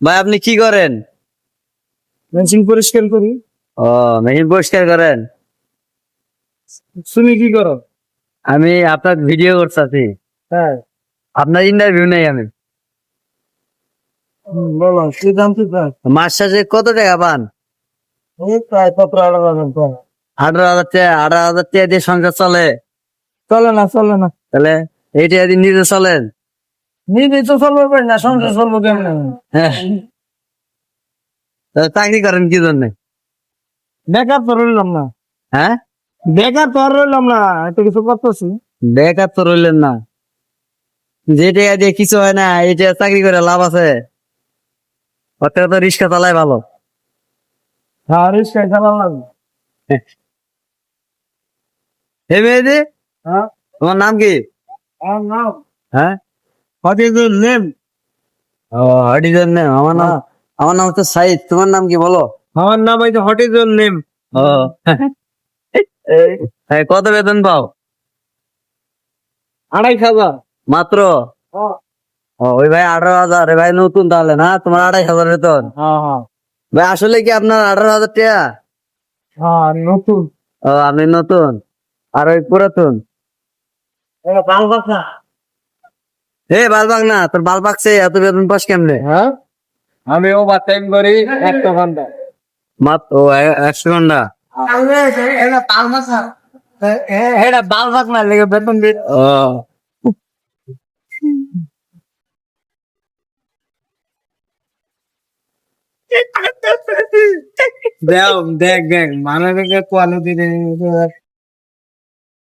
ভাই আপনি কি করেন? মেশিন পরিষ্কার করি। ও, মেশিন পরিষ্কার করেন। তুমি কি করো? আমি আপনার ভিডিও করতেছি। হ্যাঁ। আপনার ইন্টারভিউ নেই আমি। বলো কি জানতে চাই? মাস শেষে কত টাকা পান? এই প্রায় 17,000 টাকা। 18,000 টাকা? 18,000 টাকা দিয়ে সংসার চলে? চলে না। তাহলে এই টাকা দিয়ে নিজে চলেন? নিজেই তো চলবে পারি না, সংসার চলবো কেমনে? হ্যাঁ। তাহলে চাকরি করেন কি জন্য? বেকার তো রইলাম না। হ্যাঁ, বেকার তো আর রইলাম না, এত কিছু করতেছি। বেকার তো রইলেন না। যে টাকা দিয়ে কিছু হয় না, এই টাকা চাকরি করে লাভ আছে? ওর থেকে তো রিক্সা চালাই ভালো। হ্যাঁ, রিক্সায় চালান লাগবে। হে মেয়েদি, হ্যাঁ। তোমার নাম কি? আমার নাম হ্যাঁ। ফটিকুল নেম। ও, হটিজন নেম। আমার নাম হচ্ছে সাইদ। তোমার নাম কি বলো? আমার নাম এই যে হটিকুল নেম। ও, এই, কত বেতন পাও? 2,500। মাত্র? হ্যাঁ ও, ওই ভাই 18,000। ভাই নতুন তাহলে না, তোমার 2,500 বেতন? হ্যাঁ ভাই আসলে কি আপনার 18,000 টাকা? হ্যাঁ, নতুন। ও, আপনি নতুন আর ওই পুরাতন? এটা বাল বাঁকা। বালবাগ না, তোর বাল পাকছে, এত বেতন পাস কেমনে? হ্যাঁ, আমি ওভার টাইম করি 1 ঘন্টা। মাত্র 100 ঘন্টা? এটা বাল বাঁকা। এটা বাল বাঁক না লেগে বেতন দিই। ও, দেখ দেখ দেখ মানে কোয়ালিটি